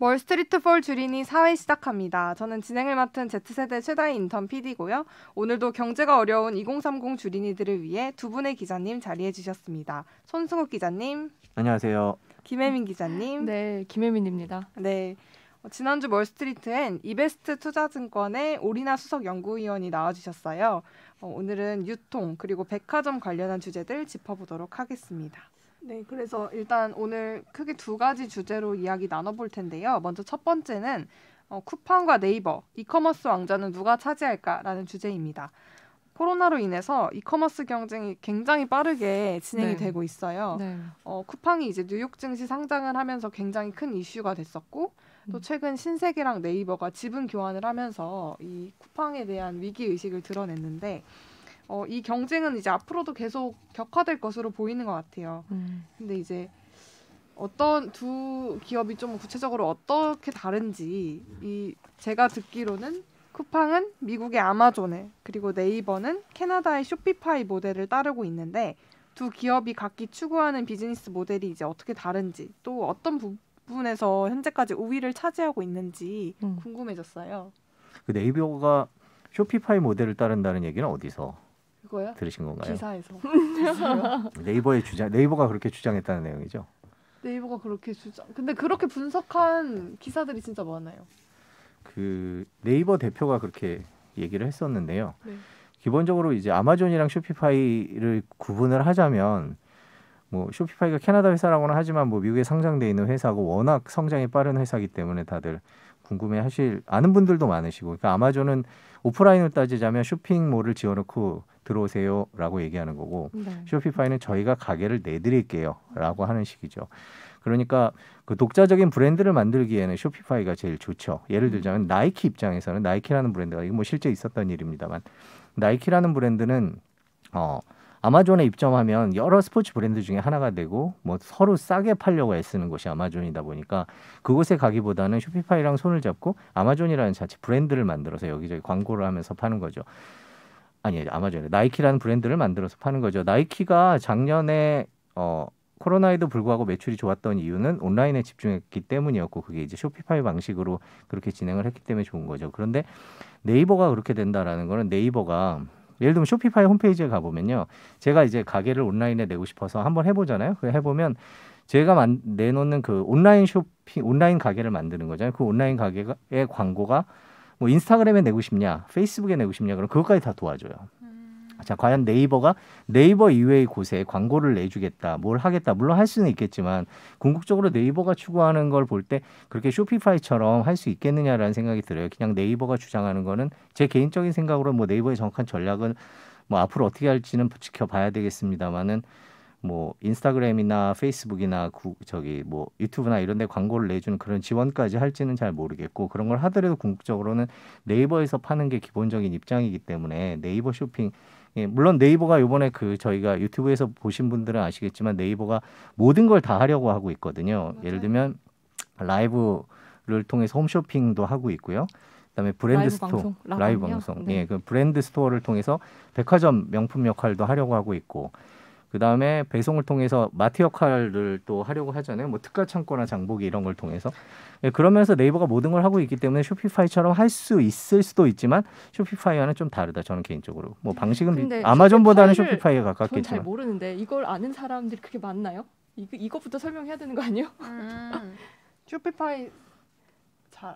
월스트리트 폴 주린이 4회 시작합니다. 저는 진행을 맡은 Z세대 최다희 인턴 PD고요. 오늘도 경제가 어려운 2030 주린이들을 위해 두 분의 기자님 자리해 주셨습니다. 손승욱 기자님. 안녕하세요. 김혜민 기자님. 네, 김혜민입니다. 네. 지난주 월스트리트엔 이베스트 투자증권의 오리나 수석 연구위원이 나와주셨어요. 오늘은 유통 그리고 백화점 관련한 주제들 짚어보도록 하겠습니다. 네, 그래서 일단 오늘 크게 두 가지 주제로 이야기 나눠볼 텐데요. 먼저 첫 번째는 쿠팡과 네이버, 이커머스 왕좌는 누가 차지할까라는 주제입니다. 코로나로 인해서 이커머스 경쟁이 굉장히 빠르게 진행이 되고 있어요. 네. 쿠팡이 이제 뉴욕 증시 상장을 하면서 굉장히 큰 이슈가 됐었고 또 최근 신세계랑 네이버가 지분 교환을 하면서 이 쿠팡에 대한 위기 의식을 드러냈는데 이 경쟁은 이제 앞으로도 계속 격화될 것으로 보이는 것 같아요. 근데 이제 어떤 두 기업이 좀 구체적으로 어떻게 다른지 제가 듣기로는 쿠팡은 미국의 아마존에 그리고 네이버는 캐나다의 쇼피파이 모델을 따르고 있는데 두 기업이 각기 추구하는 비즈니스 모델이 이제 어떻게 다른지 또 어떤 부분에서 현재까지 우위를 차지하고 있는지 궁금해졌어요. 그 네이버가 쇼피파이 모델을 따른다는 얘기는 어디서 그거요? 들으신 건가요? 기사에서. 네이버가 그렇게 주장했다는 내용이죠. 네이버가 그렇게 근데 그렇게 분석한 기사들이 진짜 많아요. 그 네이버 대표가 그렇게 얘기를 했었는데요. 네. 기본적으로 이제 아마존이랑 쇼피파이를 구분을 하자면 뭐 쇼피파이가 캐나다 회사라고는 하지만 뭐 미국에 상장돼 있는 회사고 워낙 성장이 빠른 회사이기 때문에 다들 궁금해하실 아는 분들도 많으시고, 그러니까 아마존은 오프라인으로 따지자면 쇼핑몰을 지어놓고 들어오세요라고 얘기하는 거고, 네. 쇼피파이는 저희가 가게를 내드릴게요라고 하는 식이죠. 그러니까 그 독자적인 브랜드를 만들기에는 쇼피파이가 제일 좋죠. 예를 들자면 나이키 입장에서는 나이키라는 브랜드가 이거 뭐 실제 있었던 일입니다만 나이키라는 브랜드는 아마존에 입점하면 여러 스포츠 브랜드 중에 하나가 되고 뭐 서로 싸게 팔려고 애쓰는 곳이 아마존이다 보니까 그곳에 가기보다는 쇼피파이랑 손을 잡고 아마존이라는 자체 브랜드를 만들어서 여기저기 광고를 하면서 파는 거죠. 아니, 아마존에 나이키라는 브랜드를 만들어서 파는 거죠. 나이키가 작년에 코로나에도 불구하고 매출이 좋았던 이유는 온라인에 집중했기 때문이었고 그게 이제 쇼피파이 방식으로 그렇게 진행을 했기 때문에 좋은 거죠. 그런데 네이버가 그렇게 된다라는 거는 네이버가 예를 들면 쇼피파이 홈페이지에 가보면요. 제가 이제 가게를 온라인에 내고 싶어서 한번 해보잖아요. 그래 해보면 제가 내놓는 그 온라인 가게를 만드는 거잖아요. 그 온라인 가게의 광고가 뭐 인스타그램에 내고 싶냐, 페이스북에 내고 싶냐, 그럼 그것까지 다 도와줘요. 자, 과연 네이버가 네이버 이외의 곳에 광고를 내주겠다, 뭘 하겠다, 물론 할 수는 있겠지만 궁극적으로 네이버가 추구하는 걸 볼 때 그렇게 쇼피파이처럼 할 수 있겠느냐라는 생각이 들어요. 그냥 네이버가 주장하는 거는 제 개인적인 생각으로 뭐 네이버의 정확한 전략은 뭐 앞으로 어떻게 할지는 지켜봐야 되겠습니다만은 뭐 인스타그램이나 페이스북이나 뭐 유튜브나 이런 데 광고를 내주는 그런 지원까지 할지는 잘 모르겠고 그런 걸 하더라도 궁극적으로는 네이버에서 파는 게 기본적인 입장이기 때문에 네이버 쇼핑 물론 네이버가 이번에 저희가 유튜브에서 보신 분들은 아시겠지만 네이버가 모든 걸 다 하려고 하고 있거든요. 맞아요. 예를 들면 라이브를 통해서 홈쇼핑도 하고 있고요. 그다음에 브랜드 스토어, 라이브 방송, 네. 그 브랜드 스토어를 통해서 백화점 명품 역할도 하려고 하고 있고, 그 다음에 배송을 통해서 마트 역할을 또 하려고 하잖아요. 뭐 특가 창고나 장보기 이런 걸 통해서. 그러면서 네이버가 모든 걸 하고 있기 때문에 쇼피파이처럼 할 수 있을 수도 있지만 쇼피파이와는 좀 다르다. 저는 개인적으로. 뭐 방식은 아마존보다는 쇼피파이에 가깝겠지만. 전 잘 모르는데 이걸 아는 사람들이 그렇게 많나요? 이거부터 설명해야 되는 거 아니에요? 쇼피파이 잘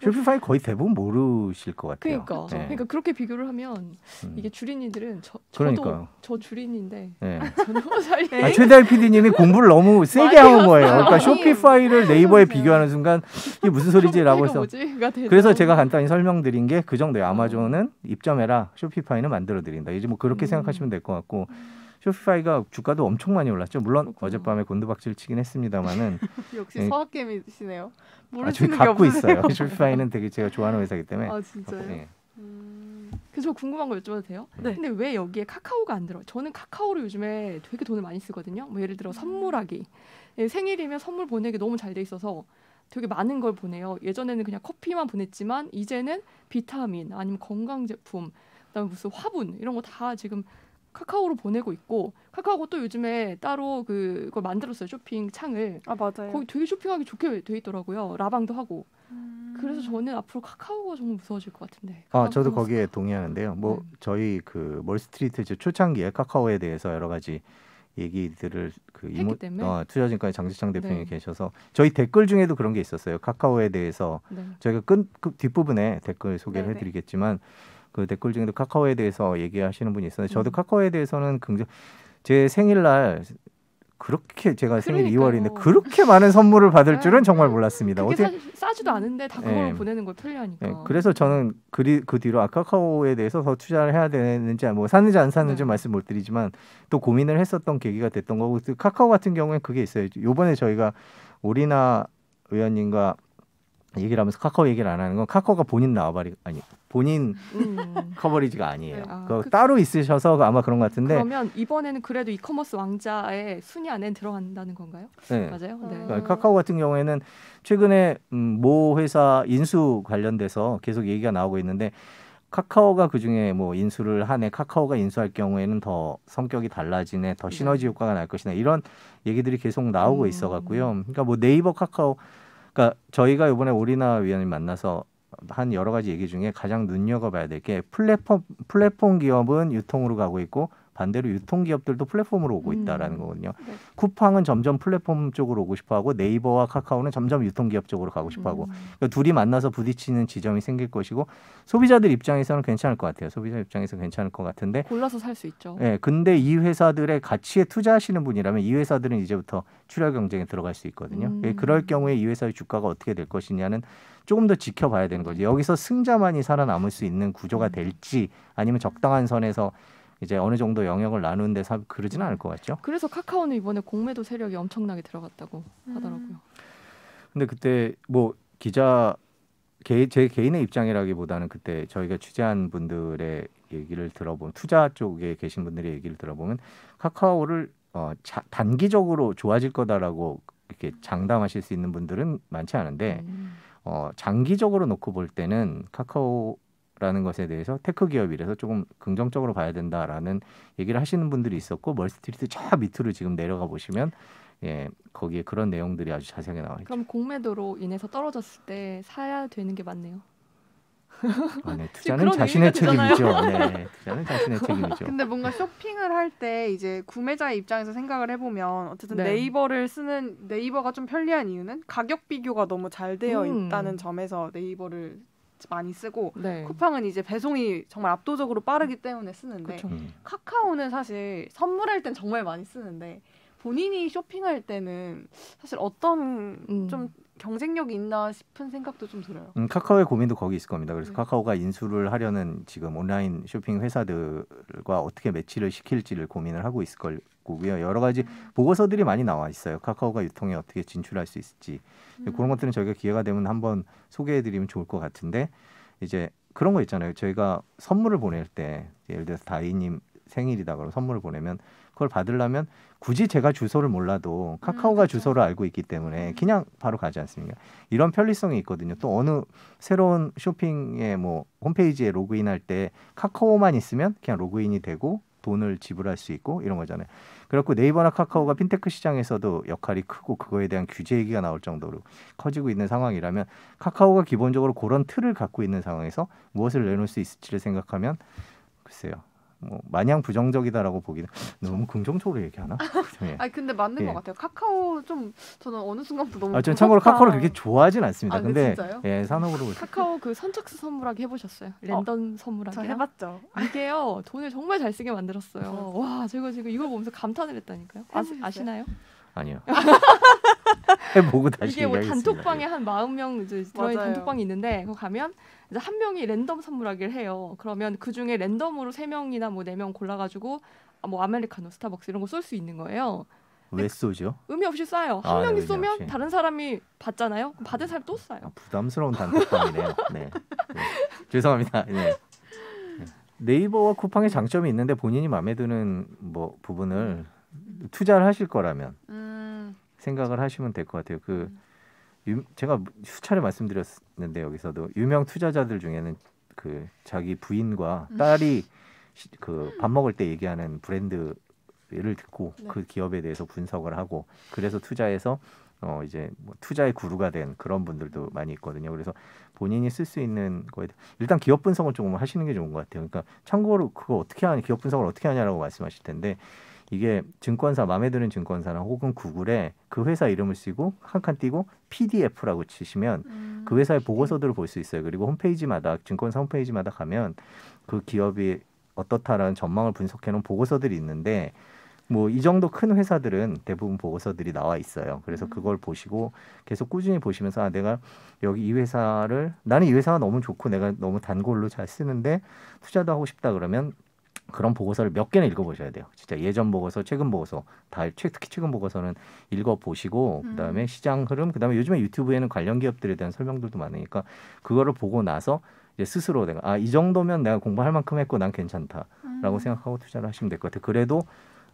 쇼피파이 거의 대부분 모르실 것 같아요. 그러니까 그렇게 비교를 하면 이게 주린이들은 저 주린인데 최다희 PD님이 공부를 너무 세게 한 거예요. 그러니까 쇼피파이를 네이버에 비교하는 순간 이게 무슨 소리지라고 해서 그래서 제가 간단히 설명드린 게 그 정도예요. 아마존은 입점해라, 쇼피파이는 만들어드린다. 이제 뭐 그렇게 생각하시면 될 것 같고 쇼피파이가 주가도 엄청 많이 올랐죠. 물론 그렇구나. 어젯밤에 곤두박질 치긴 했습니다만은 역시 서학개미시네요. 저희 갖고 있어요. 쇼피파이는 되게 제가 좋아하는 회사이기 때문에. 아 진짜요? 네. 그래서 저 궁금한 거 여쭤봐도 돼요? 네. 근데 왜 여기에 카카오가 안 들어요? 저는 카카오를 요즘에 되게 돈을 많이 쓰거든요. 뭐 예를 들어 선물하기, 생일이면 선물 보내기 너무 잘 돼 있어서 되게 많은 걸 보내요. 예전에는 그냥 커피만 보냈지만 이제는 비타민 아니면 건강 제품, 그다음에 무슨 화분 이런 거 다 지금 카카오로 보내고 있고 카카오가 또 요즘에 따로 그걸 만들었어요. 쇼핑 창을. 아 맞아요. 거기 되게 쇼핑하기 좋게 돼 있더라고요. 라방도 하고. 그래서 저는 앞으로 카카오가 정말 무서워질 것 같은데. 저도 거기에 동의하는데요. 뭐 저희 그 멀스트리트 초창기에 카카오에 대해서 여러 가지 얘기들을 그 했기 때문에? 투자증권의 장지창 대표님이 네. 계셔서 저희 댓글 중에도 그런 게 있었어요. 카카오에 대해서 네. 저희가 그 뒷부분에 댓글 소개를 네네. 해드리겠지만 그 댓글 중에도 카카오에 대해서 얘기하시는 분이 있었는데 저도 음. 카카오에 대해서는 제 생일날 그렇게 제가 생일이 그러니까요. 2월인데 그렇게 많은 선물을 받을 네. 줄은 정말 몰랐습니다. 그게 어떻게 사실 싸지도 않은데 다 그걸로 네. 보내는 걸 편리하니까. 네, 그래서 저는 그 뒤로 카카오에 대해서 더 투자를 해야 되는지 뭐 샀는지 안 샀는지 네. 말씀 못 드리지만 또 고민을 했었던 계기가 됐던 거고 또 카카오 같은 경우에 그게 있어요. 요번에 저희가 오리나 의원님과 얘기를 하면서 카카오 얘기를 안 하는 건 카카오가 본인 본인 커버리지가 아니에요. 네. 그거 따로 있으셔서 아마 그런 것 같은데 그러면 이번에는 그래도 이커머스 왕자의 순위 안에 들어간다는 건가요? 네. 맞아요. 네. 그러니까 카카오 같은 경우에는 최근에 모 회사 인수 관련돼서 계속 얘기가 나오고 있는데 카카오가 그중에 뭐 인수를 하네 카카오가 인수할 경우에는 더 성격이 달라지네 더 시너지 효과가 날 것이네 이런 얘기들이 계속 나오고 있어갖고요. 그러니까 뭐 네이버 카카오 그러니까 저희가 이번에 오리나 위원님 만나서 한 여러 가지 얘기 중에 가장 눈여겨봐야 될 게 플랫폼 기업은 유통으로 가고 있고 반대로 유통 기업들도 플랫폼으로 오고 있다라는 거거든요. 네. 쿠팡은 점점 플랫폼 쪽으로 오고 싶어하고 네이버와 카카오는 점점 유통 기업 쪽으로 가고 싶어하고 그러니까 둘이 만나서 부딪히는 지점이 생길 것이고 소비자들 입장에서는 괜찮을 것 같아요. 소비자 입장에서 괜찮을 것 같은데 골라서 살 수 있죠. 네, 근데 이 회사들의 가치에 투자하시는 분이라면 이 회사들은 이제부터 출혈 경쟁에 들어갈 수 있거든요. 그럴 경우에 이 회사의 주가가 어떻게 될 것이냐는 조금 더 지켜봐야 되는 거죠. 여기서 승자만이 살아남을 수 있는 구조가 될지 아니면 적당한 선에서 이제 어느 정도 영역을 나누는데 그러지는 않을 것 같죠. 그래서 카카오는 이번에 공매도 세력이 엄청나게 들어갔다고 하더라고요. 근데 그때 뭐 제 개인의 입장이라기보다는 그때 저희가 취재한 분들의 얘기를 들어보면 투자 쪽에 계신 분들의 얘기를 들어보면 카카오를 단기적으로 좋아질 거다라고 이렇게 장담하실 수 있는 분들은 많지 않은데 장기적으로 놓고 볼 때는 카카오라는 것에 대해서 테크 기업이라서 조금 긍정적으로 봐야 된다라는 얘기를 하시는 분들이 있었고 멀스트리트 저 밑으로 지금 내려가 보시면 거기에 그런 내용들이 아주 자세하게 나와 있죠. 그럼 공매도로 인해서 떨어졌을 때 사야 되는 게 맞네요. 네, 투자는 자신의 책임이죠. 네, 투자는 자신의 책임이죠. 근데 뭔가 쇼핑을 할 때 이제 구매자의 입장에서 생각을 해보면 어쨌든 네. 네이버가 좀 편리한 이유는 가격 비교가 너무 잘 되어 있다는 점에서 네이버를 많이 쓰고 네. 쿠팡은 이제 배송이 정말 압도적으로 빠르기 때문에 쓰는데 카카오는 사실 선물할 땐 정말 많이 쓰는데 본인이 쇼핑할 때는 사실 어떤 좀 경쟁력이 있나 싶은 생각도 좀 들어요. 카카오의 고민도 거기 있을 겁니다. 그래서 네. 카카오가 인수를 하려는 지금 온라인 쇼핑 회사들과 어떻게 매치를 시킬지를 고민을 하고 있을 거고요. 여러 가지 보고서들이 많이 나와 있어요. 카카오가 유통에 어떻게 진출할 수 있을지. 그런 것들은 저희가 기회가 되면 한번 소개해드리면 좋을 것 같은데 이제 그런 거 있잖아요. 저희가 선물을 보낼 때 예를 들어서 다희님 생일이다 그러면 선물을 보내면 그걸 받으려면 굳이 제가 주소를 몰라도 카카오가 그렇죠. 주소를 알고 있기 때문에 그냥 바로 가지 않습니까? 이런 편리성이 있거든요. 또 어느 새로운 쇼핑의 뭐 홈페이지에 로그인할 때 카카오만 있으면 그냥 로그인이 되고 돈을 지불할 수 있고 이런 거잖아요. 그렇고 네이버나 카카오가 핀테크 시장에서도 역할이 크고 그거에 대한 규제 얘기가 나올 정도로 커지고 있는 상황이라면 카카오가 기본적으로 그런 틀을 갖고 있는 상황에서 무엇을 내놓을 수 있을지를 생각하면 글쎄요. 뭐 마냥 부정적이다라고 보기는 너무 긍정적으로 얘기하나? 예. 아니 근데 맞는 것 같아요. 카카오 좀 저는 어느 순간부터 너무 전 참고로 카카오를 그렇게 좋아하진 않습니다. 근데 진짜요? 산업으로 카카오 그 선착순 선물하기 해보셨어요? 랜덤 선물하기. 저 해봤죠. 이게요 돈을 정말 잘 쓰게 만들었어요. 와 제가 지금 이걸 보면서 감탄을 했다니까요. 아시나요? 아니요. 해보고 다시 이게 뭐 얘기하겠습니다. 단톡방에 한 40명 들어있는 맞아요. 단톡방이 있는데 그거 가면 이제 한 명이 랜덤 선물하기를 해요. 그러면 그 중에 랜덤으로 3명이나 뭐 4명 골라가지고 뭐 아메리카노, 스타벅스 이런 거 쏠 수 있는 거예요. 왜 쏘죠? 의미 없이 쏴요. 한 명이 의미 쏘면 없이. 다른 사람이 받잖아요. 그럼 받은 사람이 또 쏴요. 부담스러운 단톡방이네요. 네. 죄송합니다. 네. 네이버와 쿠팡의 장점이 있는데 본인이 마음에 드는 뭐 부분을 투자를 하실 거라면 생각을 하시면 될 것 같아요. 제가 수차례 말씀드렸는데 여기서도 유명 투자자들 중에는 그 자기 부인과 딸이 그 밥 먹을 때 얘기하는 브랜드를 듣고 네. 그 기업에 대해서 분석을 하고 그래서 투자해서 이제 뭐 투자의 구루가 된 그런 분들도 많이 있거든요. 그래서 본인이 쓸 수 있는 거에 일단 기업 분석을 조금 하시는 게 좋은 것 같아요. 그러니까 참고로 그거 어떻게 하냐, 기업 분석을 어떻게 하냐라고 말씀하실 텐데 이게 증권사 마음에 드는 증권사나 혹은 구글에 그 회사 이름을 쓰고 한 칸 띄고 PDF라고 치시면 그 회사의 보고서들을 볼 수 있어요. 그리고 홈페이지마다 증권사 홈페이지마다 가면 그 기업이 어떻다라는 전망을 분석해 놓은 보고서들이 있는데 뭐 이 정도 큰 회사들은 대부분 보고서들이 나와 있어요. 그래서 그걸 보시고 계속 꾸준히 보시면서 내가 여기 이 회사를 나는 이 회사가 너무 좋고 내가 너무 단골로 잘 쓰는데 투자도 하고 싶다 그러면 그런 보고서를 몇 개는 읽어보셔야 돼요. 진짜 예전 보고서, 최근 보고서 다 특히 최근 보고서는 읽어보시고 그다음에 시장 흐름, 그다음에 요즘에 유튜브에는 관련 기업들에 대한 설명들도 많으니까 그거를 보고 나서 이제 스스로 내가 이 정도면 내가 공부할 만큼 했고 난 괜찮다라고 생각하고 투자를 하시면 될 것 같아요. 그래도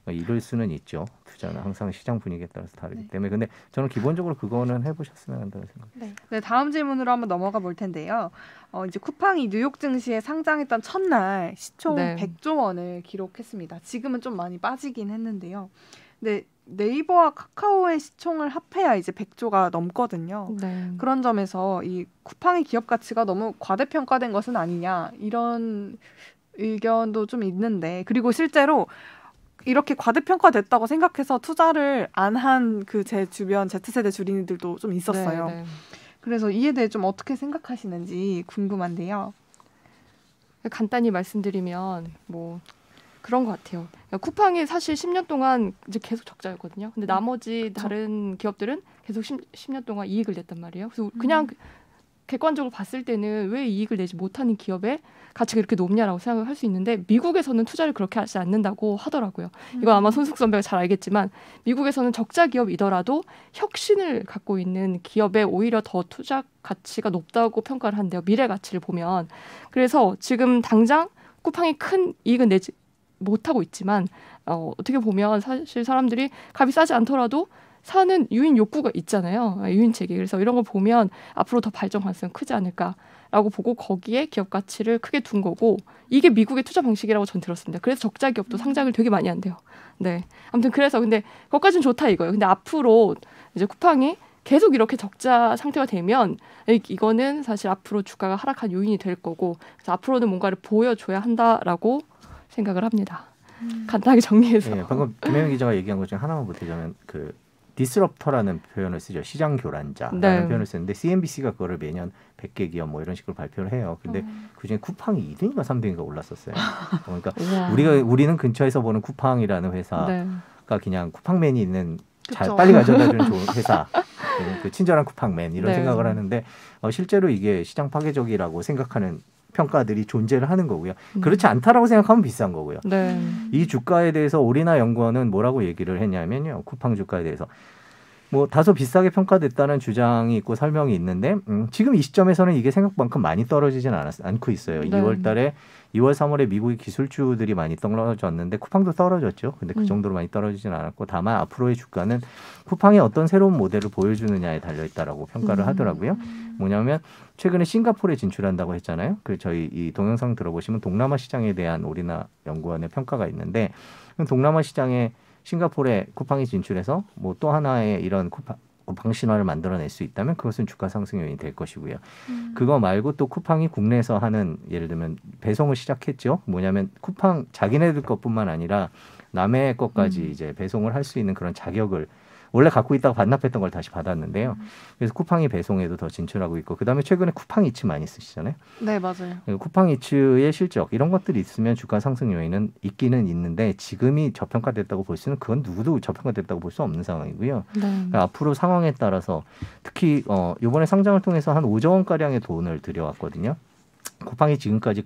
이럴 수는 있죠. 투자는 항상 시장 분위기에 따라서 다르기 때문에. 근데 저는 기본적으로 그거는 해보셨으면 한다는 생각. 네, 다음 질문으로 한번 넘어가 볼 텐데요. 이제 쿠팡이 뉴욕 증시에 상장했던 첫날 시총 100조 원을 기록했습니다. 지금은 좀 많이 빠지긴 했는데요. 근데 네이버와 카카오의 시총을 합해야 이제 100조가 넘거든요. 네. 그런 점에서 이 쿠팡의 기업 가치가 너무 과대평가된 것은 아니냐 이런 의견도 좀 있는데, 그리고 실제로 이렇게 과대평가됐다고 생각해서 투자를 안 한 그 제 주변 Z세대 주린이들도 좀 있었어요. 네. 그래서 이에 대해 좀 어떻게 생각하시는지 궁금한데요. 간단히 말씀드리면 뭐 그런 것 같아요. 쿠팡이 사실 10년 동안 이제 계속 적자였거든요. 근데 나머지 다른 기업들은 계속 10년 동안 이익을 냈단 말이에요. 그래서 그냥 객관적으로 봤을 때는 왜 이익을 내지 못하는 기업의 가치가 이렇게 높냐라고 생각을 할 수 있는데 미국에서는 투자를 그렇게 하지 않는다고 하더라고요. 이거 아마 손숙 선배가 잘 알겠지만 미국에서는 적자 기업이더라도 혁신을 갖고 있는 기업에 오히려 더 투자 가치가 높다고 평가를 한대요. 미래 가치를 보면. 그래서 지금 당장 쿠팡이 큰 이익은 내지 못하고 있지만 어떻게 보면 사실 사람들이 값이 싸지 않더라도 사는 유인 욕구가 있잖아요. 유인 체계. 그래서 이런 걸 보면 앞으로 더 발전 가능성이 크지 않을까라고 보고 거기에 기업 가치를 크게 둔 거고 이게 미국의 투자 방식이라고 전 들었습니다. 그래서 적자 기업도 상장을 되게 많이 한대요. 네. 아무튼 그래서 근데 그것까지는 좋다 이거예요. 근데 앞으로 이제 쿠팡이 계속 이렇게 적자 상태가 되면 이거는 사실 앞으로 주가가 하락한 요인이 될 거고 그래서 앞으로는 뭔가를 보여줘야 한다라고 생각을 합니다. 간단하게 정리해서. 네, 방금 김혜영 기자가 얘기한 것 중에 하나만 보태자면 그 디스럽터라는 표현을 쓰죠. 시장 교란자라는 표현을 쓰는데 CNBC가 그거를 매년 100개 기업 뭐 이런 식으로 발표를 해요. 근데 그중에 쿠팡이 2등인가 3등인가 올랐었어요. 그러니까 우리는 근처에서 보는 쿠팡이라는 회사가 그냥 쿠팡맨이 있는 빨리 가져다주는 좋은 회사, 그 친절한 쿠팡맨 이런 생각을 하는데 실제로 이게 시장 파괴적이라고 생각하는 평가들이 존재를 하는 거고요. 그렇지 않다라고 생각하면 비싼 거고요. 이 주가에 대해서 오리나 연구원은 뭐라고 얘기를 했냐면요. 쿠팡 주가에 대해서 뭐 다소 비싸게 평가됐다는 주장이 있고 설명이 있는데 지금 이 시점에서는 이게 생각만큼 많이 떨어지진 않고 있어요. 2월 달에 2월 3월에 미국의 기술주들이 많이 떨어졌는데 쿠팡도 떨어졌죠. 근데 그 정도로 많이 떨어지진 않았고 다만 앞으로의 주가는 쿠팡이 어떤 새로운 모델을 보여주느냐에 달려있다라고 평가를 하더라고요. 뭐냐면 최근에 싱가포르에 진출한다고 했잖아요. 그 저희 이 동영상 들어보시면 동남아 시장에 대한 오리나 연구원의 평가가 있는데 동남아 시장에 싱가포르에 쿠팡이 진출해서 뭐 또 하나의 이런 쿠팡 신화를 만들어낼 수 있다면 그것은 주가 상승 요인이 될 것이고요. 그거 말고 또 쿠팡이 국내에서 하는 예를 들면 배송을 시작했죠. 뭐냐면 쿠팡 자기네들 것뿐만 아니라 남의 것까지 이제 배송을 할 수 있는 그런 자격을 원래 갖고 있다가 반납했던 걸 다시 받았는데요. 그래서 쿠팡이 배송에도 더 진출하고 있고 그다음에 최근에 쿠팡이츠 많이 쓰시잖아요. 네, 맞아요. 쿠팡이츠의 실적 이런 것들이 있으면 주가 상승 요인은 있기는 있는데 지금이 저평가됐다고 볼 수는 그건 누구도 저평가됐다고 볼 수 없는 상황이고요. 그러니까 앞으로 상황에 따라서 특히 이번에 상장을 통해서 한 5조 원가량의 돈을 들여왔거든요. 쿠팡이 지금까지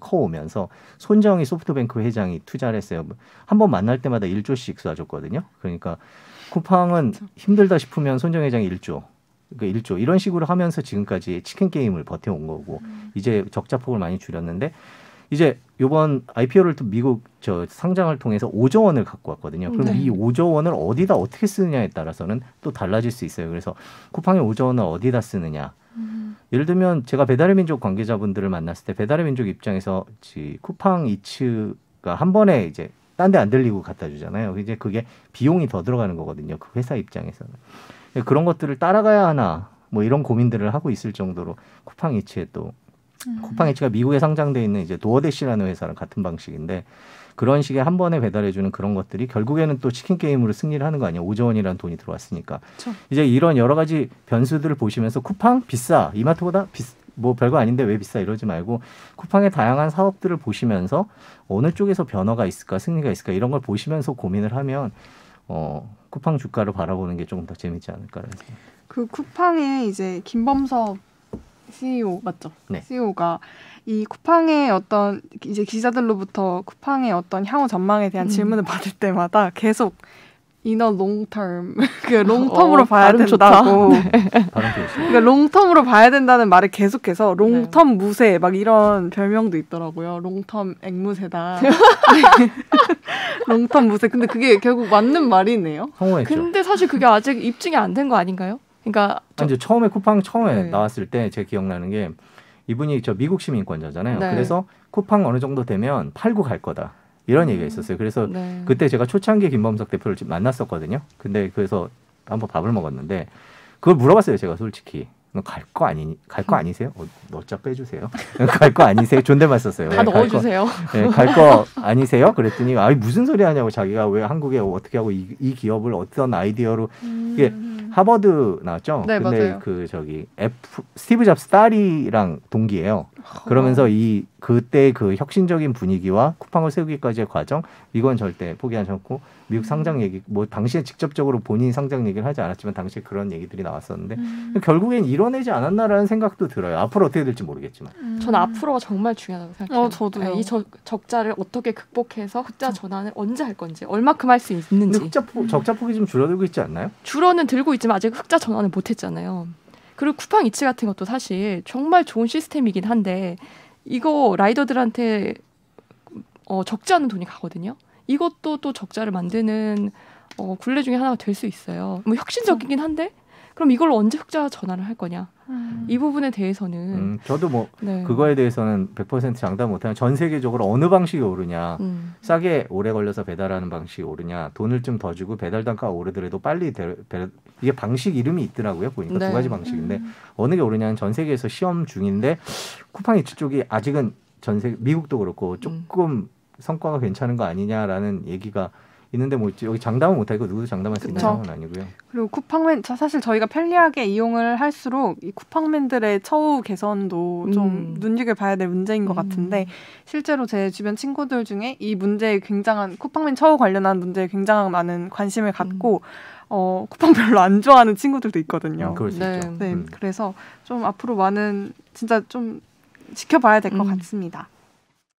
커오면서 손정희 소프트뱅크 회장이 투자를 했어요. 한 번 만날 때마다 1조씩 쏴줬거든요. 그러니까 쿠팡은 힘들다 싶으면 손정희 회장이 1조, 그러니까 1조 이런 식으로 하면서 지금까지 치킨 게임을 버텨온 거고 이제 적자폭을 많이 줄였는데 이제 이번 IPO를 미국 상장을 통해서 5조 원을 갖고 왔거든요. 그럼 이 5조 원을 어디다 어떻게 쓰느냐에 따라서는 또 달라질 수 있어요. 그래서 쿠팡의 5조 원을 어디다 쓰느냐 예를 들면 제가 배달의 민족 관계자분들을 만났을 때 배달의 민족 입장에서 쿠팡 이츠가 한 번에 이제 딴 데 안 들리고 갖다 주잖아요. 이제 그게 비용이 더 들어가는 거거든요. 그 회사 입장에서는. 그런 것들을 따라가야 하나 뭐 이런 고민들을 하고 있을 정도로 쿠팡 이츠에 또 쿠팡 이츠가 미국에 상장돼 있는 이제 도어대시라는 회사랑 같은 방식인데 그런 식의 한 번에 배달해주는 그런 것들이 결국에는 또 치킨 게임으로 승리를 하는 거 아니에요. 5조 원이라는 돈이 들어왔으니까. 그쵸. 이제 이런 여러 가지 변수들을 보시면서 쿠팡 비싸. 이마트보다 뭐 별거 아닌데 왜 비싸 이러지 말고 쿠팡의 다양한 사업들을 보시면서 어느 쪽에서 변화가 있을까 승리가 있을까 이런 걸 보시면서 고민을 하면 쿠팡 주가를 바라보는 게 조금 더 재밌지 않을까라는 생각. 그 쿠팡의 이제 김범석 CEO 맞죠? 네. CEO가 이 쿠팡의 어떤 이제 기자들로부터 쿠팡의 어떤 향후 전망에 대한 질문을 받을 때마다 계속 이너 롱텀 그 롱텀으로 봐야 된다고. 발음 좋으시네. 그러니까 롱텀으로 봐야 된다는 말을 계속해서 롱텀 무새 막 이런 별명도 있더라고요. 롱텀 앵무새다. 롱텀 무새. 근데 그게 결국 맞는 말이네요. 성공했죠. 근데 사실 그게 아직 입증이 안 된 거 아닌가요? 그러니까 이제 처음에 쿠팡 처음에 네. 나왔을 때 제 기억나는 게 이분이 저 미국 시민권자잖아요. 네. 그래서 쿠팡 어느 정도 되면 팔고 갈 거다. 이런 얘기가 있었어요. 그래서 네. 그때 제가 초창기 김범석 대표를 만났었거든요. 근데 그래서 한번 밥을 먹었는데 그걸 물어봤어요. 제가 솔직히. 갈 거 아니세요? 넣자 빼주세요. 갈 거 아니세요? 존댓말 썼어요. 다 넣어주세요. 갈 거 아니세요? 그랬더니 무슨 소리 하냐고 자기가 왜 한국에 어떻게 하고 이 기업을 어떤 아이디어로 이게 하버드 나왔죠. 네, 근데 맞아요. 그 저기 스티브 잡스 딸이랑 동기예요. 그러면서 그때 그 혁신적인 분위기와 쿠팡을 세우기까지의 과정 이건 절대 포기하지 않고 미국 상장 얘기 뭐 당시에 직접적으로 본인 상장 얘기를 하지 않았지만 당시에 그런 얘기들이 나왔었는데 결국엔 이뤄내지 않았나라는 생각도 들어요. 앞으로 어떻게 될지 모르겠지만. 전 앞으로가 정말 중요하다고 생각해요. 저도요. 네, 이 적자를 어떻게 극복해서 흑자 전환을 언제 할 건지 얼마큼 할 수 있는지. 적자 폭이 좀 줄어들고 있지 않나요? 줄어는 들고 있지만 아직 흑자 전환을 못했잖아요. 그리고 쿠팡 이츠 같은 것도 사실 정말 좋은 시스템이긴 한데 이거 라이더들한테 적지 않은 돈이 가거든요. 이것도 또 적자를 만드는 굴레 중에 하나가 될 수 있어요. 뭐 혁신적이긴 한데 그럼 이걸 언제 흑자 전환을 할 거냐. 이 부분에 대해서는 저도 뭐 네. 그거에 대해서는 100% 장담 못하면 전 세계적으로 어느 방식이 오르냐 싸게 오래 걸려서 배달하는 방식이 오르냐 돈을 좀 더 주고 배달 단가가 오르더라도 빨리 이게 방식 이름이 있더라고요. 보니까 네. 두 가지 방식인데 어느 게 오르냐는 전 세계에서 시험 중인데 쿠팡 이츠 쪽이 아직은 미국도 그렇고 조금 성과가 괜찮은 거 아니냐라는 얘기가 있는데 뭐 여기 장담은 못하고 누구도 장담할 수 있는 상황은 아니고요. 그리고 쿠팡맨 사실 저희가 편리하게 이용을 할수록 이 쿠팡맨들의 처우 개선도 좀 눈여겨봐야 될 문제인 것 같은데 실제로 제 주변 친구들 중에 이 문제에 굉장한 쿠팡맨 처우 관련한 문제에 굉장한 많은 관심을 갖고 쿠팡 별로 안 좋아하는 친구들도 있거든요. 그럴 수 네. 있죠. 네, 그래서 좀 앞으로 많은 진짜 좀 지켜봐야 될 것 같습니다.